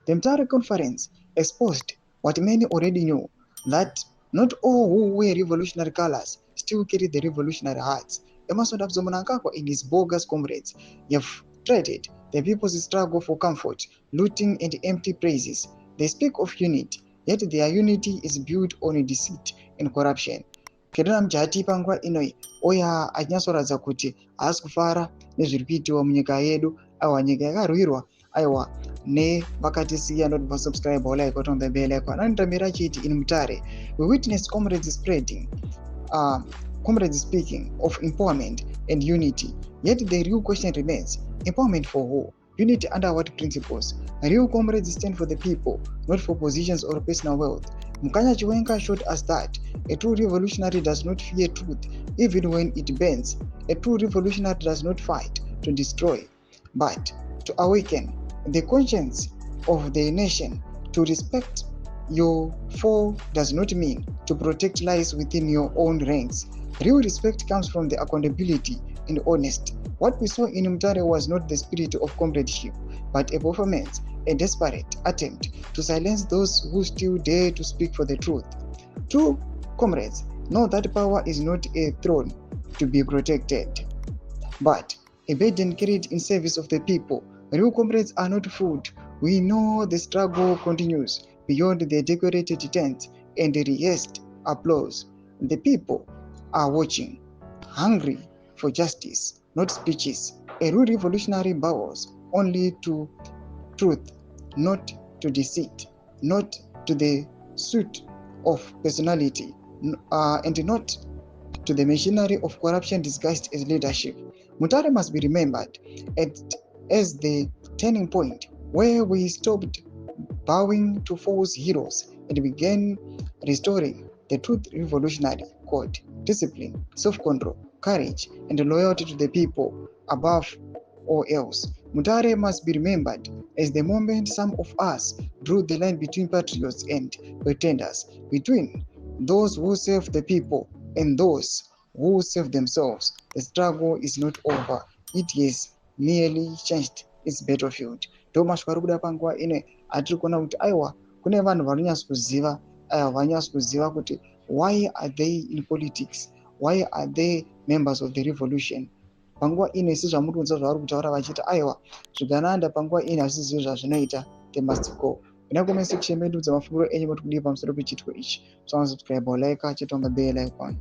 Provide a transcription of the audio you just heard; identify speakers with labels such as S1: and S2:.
S1: The Mutare conference exposed what many already knew, that not all who wear revolutionary colors still carry the revolutionary hearts. Emerson Mnangagwa and his bogus comrades have traded the people's struggle for comfort, looting and empty praises. They speak of unity, yet their unity is built on deceit and corruption. Kedona mjati panguva inoi oya achinyasoradza kuti haasi kufara nezviri kuitiwa munyika yedu, aiwa nyika yakarwirwa aiwa nevakatisiya not vasubscribe or like on the bell icon. Anotamira achiti in Mutare we witnessed comrades speaking of empowerment and unity, yet the real question remains, empowerment for who? Unity under what principles? Real comrades stand for the people, not for positions or personal wealth. Mkanya Chiwenga showed us that a true revolutionary does not fear truth even when it bends. A true revolutionary does not fight to destroy, but to awaken the conscience of the nation. To respect your foe does not mean to protect lies within your own ranks. Real respect comes from the accountability and honesty. What we saw in Mutare was not the spirit of comradeship, but a performance, a desperate attempt to silence those who still dare to speak for the truth. True comrades know that power is not a throne to be protected, but a burden carried in service of the people. Real comrades are not fooled. We know the struggle continues beyond the decorated tents and the rehearsed applause. The people are watching, hungry for justice, not speeches. A real revolutionary bows only to truth, not to deceit, not to the suit of personality, and not to the machinery of corruption disguised as leadership. Mutare must be remembered as the turning point where we stopped bowing to false heroes and began restoring the truth revolutionary code: discipline, self-control, courage, and loyalty to the people above all else. Mutare must be remembered as the moment some of us drew the line between patriots and pretenders, between those who serve the people and those who serve themselves. The struggle is not over. It has merely changed its battlefield. Thomas Paruda panguva ine atiri kuona kuti aiwa kune vanhu vanonyasa kuziva vanyasa kuziva kuti why are they in politics, why are they members of the revolution. Panguva ine sezvamuri kunzwa zvavari kutaura vachiti aiwa zvigananda panguva ine hazvizivi zvazvinoita, they must go. Kuna comment section medu dzamafunguro enyu kuti kudii pamusoro pechitiko ichi. Subscribe or like, chetonga bell icon.